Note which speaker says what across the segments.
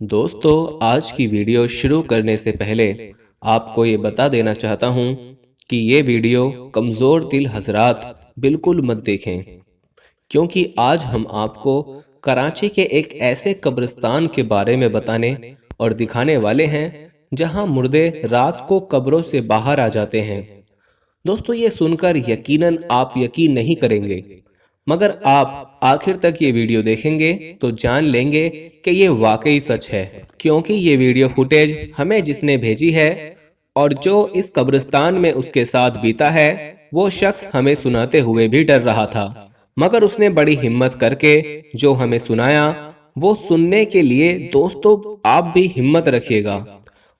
Speaker 1: दोस्तों, आज की वीडियो शुरू करने से पहले आपको ये बता देना चाहता हूँ कि ये वीडियो कमज़ोर दिल हजरात बिल्कुल मत देखें, क्योंकि आज हम आपको कराची के एक ऐसे कब्रिस्तान के बारे में बताने और दिखाने वाले हैं जहां मुर्दे रात को कब्रों से बाहर आ जाते हैं। दोस्तों, ये सुनकर यकीनन आप यकीन नहीं करेंगे, मगर आप आखिर तक ये वीडियो देखेंगे तो जान लेंगे कि ये वाकई सच है, क्योंकि ये वीडियो फुटेज हमें जिसने भेजी है और जो इस कब्रिस्तान में उसके साथ बीता है, वो शख्स हमें सुनाते हुए भी डर रहा था, मगर उसने बड़ी हिम्मत करके जो हमें सुनाया वो सुनने के लिए दोस्तों आप भी हिम्मत रखिएगा।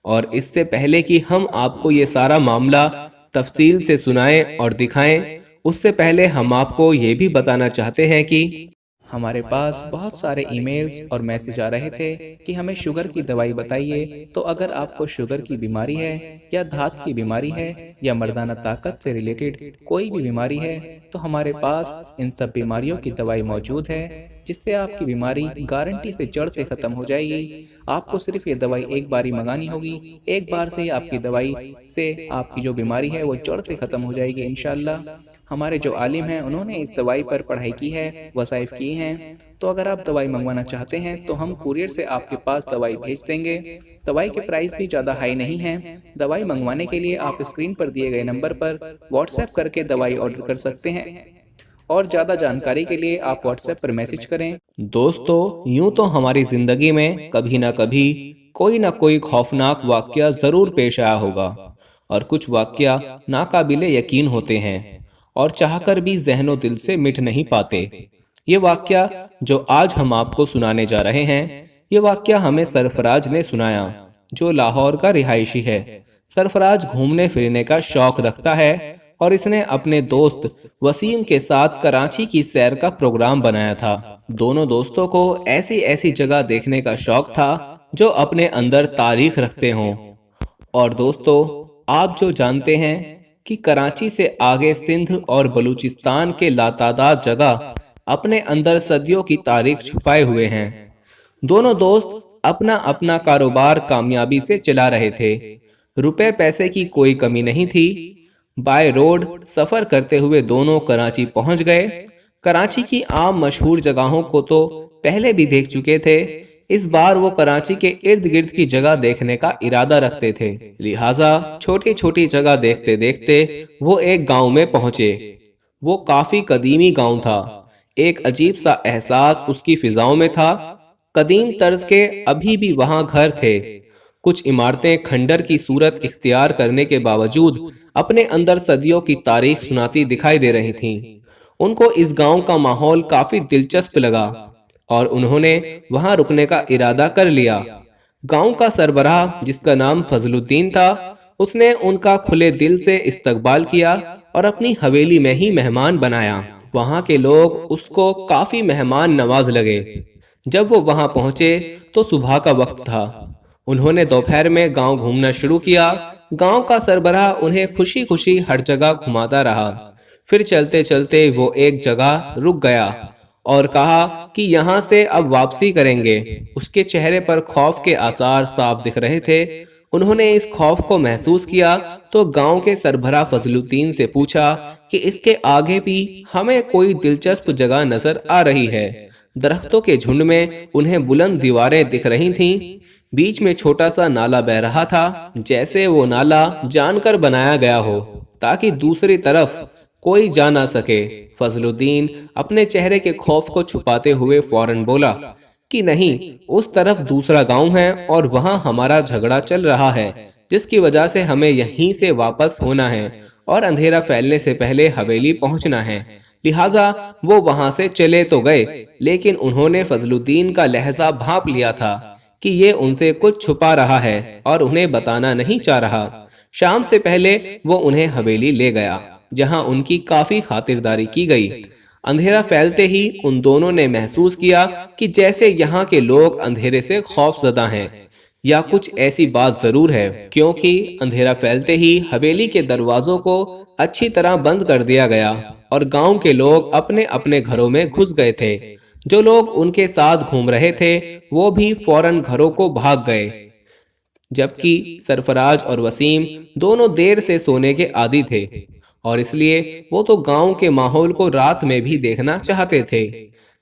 Speaker 1: और इससे पहले कि हम आपको ये सारा मामला तफसील से सुनाएं और दिखाएं, उससे पहले हम आपको ये भी बताना चाहते हैं कि
Speaker 2: हमारे पास बहुत सारे ईमेल्स और मैसेज आ रहे थे कि हमें शुगर की दवाई बताइए। तो अगर आपको शुगर की बीमारी है या धात की बीमारी है या मर्दाना ताकत से रिलेटेड कोई भी बीमारी है, तो हमारे पास इन सब बीमारियों की दवाई मौजूद है, जिससे आपकी बीमारी गारंटी से जड़ से ख़त्म हो जाएगी। आपको सिर्फ ये दवाई एक बार ही मंगानी होगी। एक बार से ही आपकी दवाई से आपकी जो बीमारी है वो जड़ से ख़त्म हो जाएगी इंशाल्लाह। हमारे जो आलिम हैं उन्होंने इस दवाई पर पढ़ाई की है, वसाइफ की हैं। तो अगर आप दवाई मंगवाना चाहते हैं तो हम कुरियर से आपके पास दवाई भेज देंगे। दवाई के प्राइस भी ज़्यादा हाई नहीं हैं। दवाई मंगवाने के लिए आप स्क्रीन पर दिए गए नंबर पर व्हाट्सएप करके दवाई ऑर्डर कर सकते हैं, और ज़्यादा जानकारी के लिए आप व्हाट्सएप पर मैसेज करें।
Speaker 1: दोस्तों, यूं तो हमारी जिंदगी में कभी ना कभी कोई ना कोई खौफनाक वाकया जरूर पेश आया होगा, और कुछ वाकया नाकाबिले यकीन होते हैं और चाहकर भी ज़हनो दिल से मिट नहीं पाते। ये वाकया जो आज हम आपको सुनाने जा रहे हैं, ये वाकया हमें सरफराज ने सुनाया, जो लाहौर का रिहायशी है। सरफराज घूमने फिरने का शौक रखता है और इसने अपने दोस्त वसीम के साथ कराची की सैर का प्रोग्राम बनाया था। दोनों दोस्तों को ऐसी ऐसी जगह देखने का शौक था जो अपने अंदर तारीख रखते हों। और दोस्तों, आप जो जानते हैं कि कराची से आगे सिंध और बलूचिस्तान के लातादाद जगह अपने अंदर सदियों की तारीख छुपाए हुए हैं। दोनों दोस्त अपना अपना कारोबार कामयाबी से चला रहे थे। रुपए पैसे की कोई कमी नहीं थी। बाय रोड सफर करते हुए दोनों कराची पहुंच गए। कराची की आम मशहूर जगहों को तो पहले भी देख चुके थे। इस बार वो कराची के इर्द गिर्द की जगह देखने का इरादा रखते थे, लिहाजा छोटी छोटी जगह देखते देखते वो एक गांव में पहुंचे। वो काफी कदीमी गांव था। एक अजीब सा एहसास उसकी फिजाओं में था। कदीम तर्ज के अभी भी वहां घर थे। कुछ इमारतें खंडर की सूरत इख्तियार करने के बावजूद अपने अंदर सदियों की तारीख सुनाती दिखाई दे रही थीं। उनको इस गांव का माहौल काफी दिलचस्प लगा और उन्होंने वहां रुकने का इरादा कर लिया। गांव का सरबराह, जिसका नाम फजलुद्दीन था, उसने उनका खुले दिल से इस्तकबाल किया और अपनी हवेली में ही मेहमान बनाया। वहां के लोग उसको काफी मेहमान नवाज लगे। जब वो वहां पहुंचे तो सुबह का वक्त था। उन्होंने दोपहर में गांव घूमना शुरू किया। गांव का सरबराह उन्हें खुशी खुशी हर जगह घुमाता रहा। फिर चलते चलते वो एक जगह रुक गया और कहा कि यहाँ से अब वापसी करेंगे। उसके चेहरे पर खौफ के आसार साफ दिख रहे थे। उन्होंने इस खौफ को महसूस किया तो गांव के सरबराह फजलुद्दीन से पूछा कि इसके आगे भी हमें कोई दिलचस्प जगह नजर आ रही है। दरख्तों के झुंड में उन्हें बुलंद दीवारें दिख रही थीं। बीच में छोटा सा नाला बह रहा था, जैसे वो नाला जानकर बनाया गया हो ताकि दूसरी तरफ कोई जा ना सके। फजलुद्दीन अपने चेहरे के खौफ को छुपाते हुए फौरन बोला कि नहीं, उस तरफ दूसरा गांव है और वहां हमारा झगड़ा चल रहा है, जिसकी वजह से हमें यहीं से वापस होना है और अंधेरा फैलने से पहले हवेली पहुंचना है। लिहाजा वो वहां से चले तो गए, लेकिन उन्होंने फजलुद्दीन का लहजा भांप लिया था कि ये उनसे कुछ छुपा रहा है और उन्हें बताना नहीं चाह रहा। शाम से पहले वो उन्हें हवेली ले गया, जहां उनकी काफी खातिरदारी की गई। अंधेरा फैलते ही उन दोनों ने महसूस किया कि जैसे यहाँ के लोग अंधेरे से खौफजदा हैं, या कुछ ऐसी बात जरूर है, क्योंकि अंधेरा फैलते ही हवेली के दरवाजों को अच्छी तरह बंद कर दिया गया और गांव के लोग अपने अपने घरों में घुस गए थे। जो लोग उनके साथ घूम रहे थे वो भी फौरन घरों को भाग गए, जबकि सरफराज और वसीम दोनों देर से सोने के आदी थे और इसलिए वो तो गांव के माहौल को रात में भी देखना चाहते थे।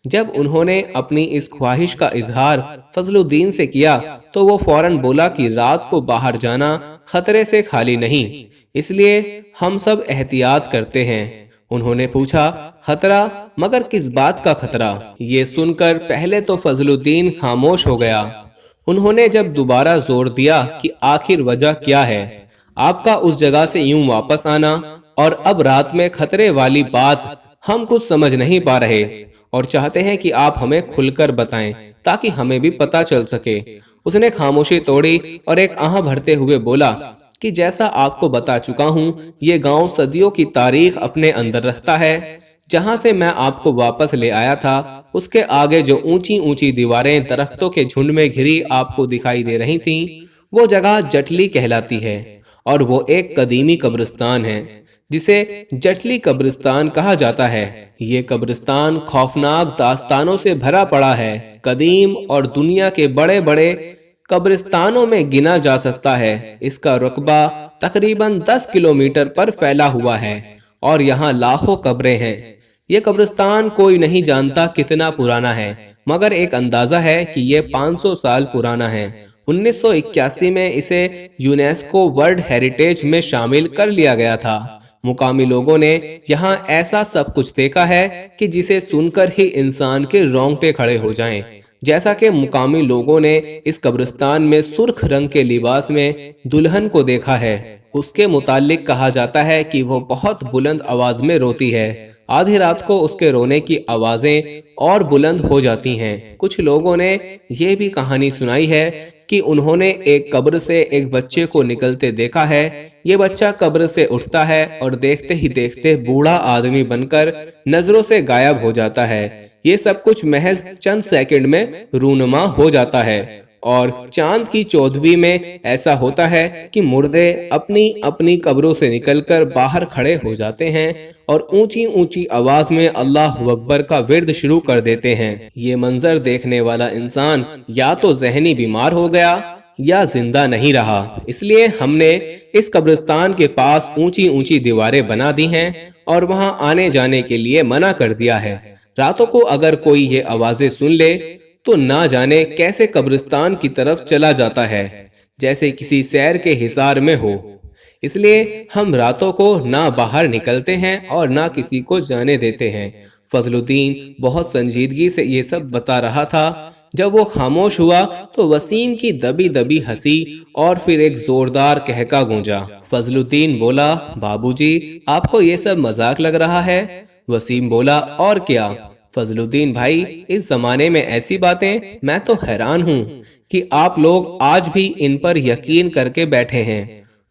Speaker 1: जब उन्होंने अपनी इस ख्वाहिश का इजहार फजलुद्दीन से किया तो वो फौरन बोला कि रात को बाहर जाना खतरे से खाली नहीं, इसलिए हम सब एहतियात करते हैं। उन्होंने पूछा, खतरा? मगर किस बात का खतरा? ये सुनकर पहले तो फजलुद्दीन खामोश हो गया। उन्होंने जब दोबारा जोर दिया कि आखिर वजह क्या है आपका उस जगह से यूं वापस आना, और अब रात में खतरे वाली बात हम कुछ समझ नहीं पा रहे और चाहते हैं कि आप हमें खुलकर बताएं ताकि हमें भी पता चल सके। उसने खामोशी तोड़ी और एक आह भरते हुए बोला कि जैसा आपको बता चुका हूँ, ये गांव सदियों की तारीख अपने अंदर रखता है। जहां से मैं आपको वापस ले आया था उसके आगे जो ऊंची ऊंची दीवारें दरख्तों के झुंड में घिरी आपको दिखाई दे रही थीं, वो जगह जटली कहलाती है और वो एक कदीमी कब्रिस्तान है जिसे जटली कब्रिस्तान कहा जाता है। ये कब्रिस्तान खौफनाक दास्तानों से भरा पड़ा है, कदीम और दुनिया के बड़े बड़े कब्रिस्तानों में गिना जा सकता है। इसका रकबा तकरीबन 10 किलोमीटर पर फैला हुआ है और यहाँ लाखों कब्रें हैं। ये कब्रिस्तान कोई नहीं जानता कितना पुराना है, मगर एक अंदाजा है कि ये 500 साल पुराना है। 1981 में इसे यूनेस्को वर्ल्ड हेरिटेज में शामिल कर लिया गया था। मुकामी लोगों ने यहाँ ऐसा सब कुछ देखा है कि जिसे सुनकर ही इंसान के रोंगटे खड़े हो जाएं। जैसा कि मुकामी लोगों ने इस कब्रिस्तान में सुर्ख रंग के लिबास में दुल्हन को देखा है। उसके मुतालिक कहा जाता है कि वो बहुत बुलंद आवाज में रोती है। आधी रात को उसके रोने की आवाजें और बुलंद हो जाती हैं। कुछ लोगों ने ये भी कहानी सुनाई है कि उन्होंने एक कब्र से एक बच्चे को निकलते देखा है। ये बच्चा कब्र से उठता है और देखते ही देखते बूढ़ा आदमी बनकर नजरों से गायब हो जाता है। ये सब कुछ महज चंद सेकंड में रूनुमा हो जाता है और चांद की चौदहवीं में ऐसा होता है कि मुर्दे अपनी अपनी कब्रों से निकलकर बाहर खड़े हो जाते हैं और ऊंची ऊंची आवाज में अल्लाह अकबर का विर्द शुरू कर देते हैं। ये मंजर देखने वाला इंसान या तो ज़हनी बीमार हो गया या जिंदा नहीं रहा। इसलिए हमने इस कब्रिस्तान के पास ऊंची ऊंची दीवारें बना दी हैं और वहां आने जाने के लिए मना कर दिया है। रातों को अगर कोई ये आवाजें सुन ले तो ना जाने कैसे कब्रिस्तान की तरफ चला जाता है, जैसे किसी सैर के हिसार में हो। इसलिए हम रातों को ना बाहर निकलते हैं और ना किसी को जाने देते हैं। फजलुद्दीन बहुत संजीदगी से ये सब बता रहा था। जब वो खामोश हुआ तो वसीम की दबी दबी हंसी और फिर एक जोरदार कहका गूंजा। फजलुद्दीन बोला, बाबूजी, आपको ये सब मजाक लग रहा है? वसीम बोला, और क्या फजलुद्दीन भाई, इस जमाने में ऐसी बातें, मैं तो हैरान हूँ कि आप लोग आज भी इन पर यकीन करके बैठे हैं।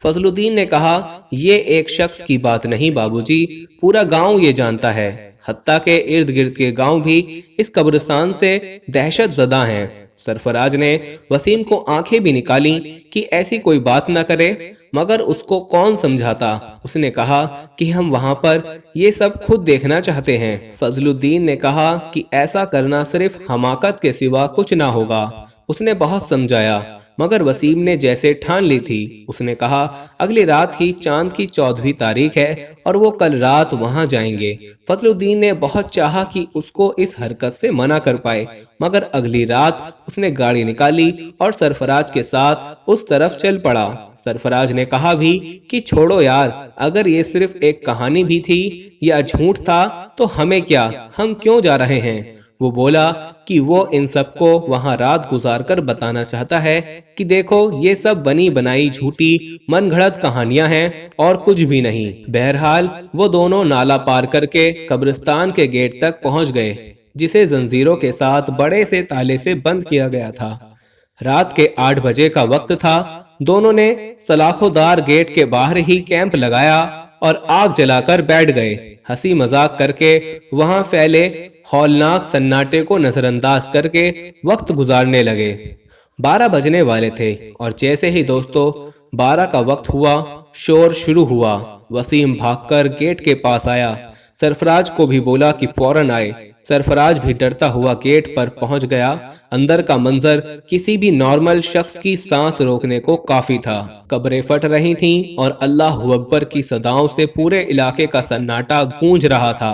Speaker 1: फजलुद्दीन ने कहा, ये एक शख्स की बात नहीं बाबूजी, पूरा गांव ये जानता है। हत्ता के इर्द गिर्द के गांव भी इस कब्रिस्तान से दहशत ज़दा हैं। सरफराज ने वसीम को आंखें भी निकाली कि ऐसी कोई बात न करे, मगर उसको कौन समझाता। उसने कहा कि हम वहां पर ये सब खुद देखना चाहते हैं। फजलुद्दीन ने कहा कि ऐसा करना सिर्फ हमाकत के सिवा कुछ ना होगा। उसने बहुत समझाया, मगर वसीम ने जैसे ठान ली थी। उसने कहा, अगली रात ही चांद की 14वीं तारीख है और वो कल रात वहां जाएंगे। फजलुद्दीन ने बहुत चाहा कि उसको इस हरकत से मना कर पाए, मगर अगली रात उसने गाड़ी निकाली और सरफराज के साथ उस तरफ चल पड़ा। सरफराज ने कहा भी कि छोड़ो यार, अगर ये सिर्फ एक कहानी भी थी या झूठ था तो हमें क्या, हम क्यों जा रहे हैं। वो बोला कि वो इन सबको वहां रात गुजार कर बताना चाहता है कि देखो, ये सब बनी बनाई झूठी मनगढ़ंत कहानियां हैं और कुछ भी नहीं। बहरहाल वो दोनों नाला पार करके कब्रिस्तान के गेट तक पहुंच गए, जिसे जंजीरों के साथ बड़े से ताले से बंद किया गया था। रात के 8 बजे का वक्त था। दोनों ने सलाखोदार गेट के बाहर ही कैंप लगाया और आग जलाकर बैठ गए। हंसी मजाक करके वहां फैले हौलनाक सन्नाटे को नजरअंदाज करके वक्त गुजारने लगे। 12 बजने वाले थे और जैसे ही दोस्तों 12 का वक्त हुआ, शोर शुरू हुआ। वसीम भागकर गेट के पास आया। सरफराज को भी बोला कि फौरन आए। सरफराज भी डरता हुआ गेट पर पहुंच गया। अंदर का मंजर किसी भी नॉर्मल शख्स की सांस रोकने को काफी था। कब्रें फट रही थीं और अल्लाह अकबर की सदाओं से पूरे इलाके का सन्नाटा गूंज रहा था।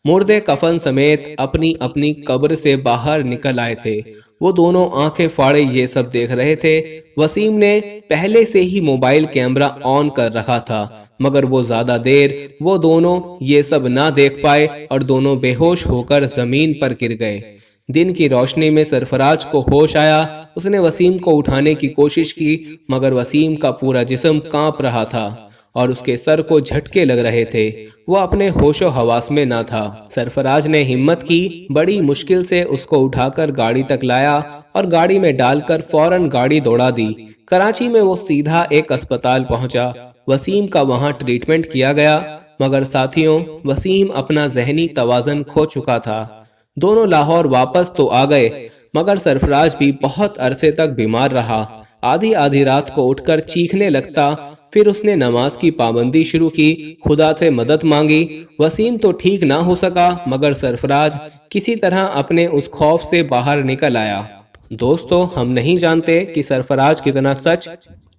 Speaker 1: मुर्दे कफन समेत अपनी अपनी कब्र से बाहर निकल आए थे। वो दोनों आंखें फाड़े ये सब देख रहे थे। वसीम ने पहले से ही मोबाइल कैमरा ऑन कर रखा था, मगर वो ज्यादा देर वो दोनों ये सब ना देख पाए और दोनों बेहोश होकर जमीन पर गिर गए। दिन की रोशनी में सरफराज को होश आया। उसने वसीम को उठाने की कोशिश की, मगर वसीम का पूरा जिस्म कांप रहा था और उसके सर को झटके लग रहे थे। वो अपने होशो हवास में ना था। सरफराज ने हिम्मत की, बड़ी मुश्किल से उसको उठाकर गाड़ी तक लाया और गाड़ी में डालकर फौरन गाड़ी दौड़ा दी। कराची में वो सीधा एक अस्पताल पहुंचा। वसीम का वहां ट्रीटमेंट किया गया, मगर साथियों, वसीम अपना जहनी तवाज़ुन खो चुका था। दोनों लाहौर वापस तो आ गए, मगर सरफराज भी बहुत अरसे तक बीमार रहा। आधी आधी रात को उठकर चीखने लगता। फिर उसने नमाज की पाबंदी शुरू की, खुदा से मदद मांगी। वसीम तो ठीक ना हो सका, मगर सरफराज किसी तरह अपने उस खौफ से बाहर निकल आया। दोस्तों, हम नहीं जानते कि सरफराज कितना सच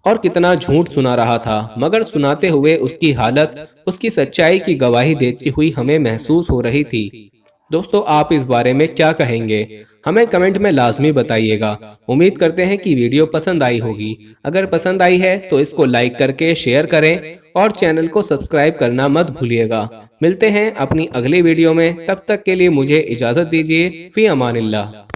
Speaker 1: और कितना झूठ सुना रहा था, मगर सुनाते हुए उसकी हालत उसकी सच्चाई की गवाही देती हुई हमें महसूस हो रही थी। दोस्तों, आप इस बारे में क्या कहेंगे? हमें कमेंट में लाजमी बताइएगा। उम्मीद करते हैं कि वीडियो पसंद आई होगी। अगर पसंद आई है तो इसको लाइक करके शेयर करें और चैनल को सब्सक्राइब करना मत भूलिएगा। मिलते हैं अपनी अगली वीडियो में, तब तक के लिए मुझे इजाजत दीजिए। फी अमानिल्लाह।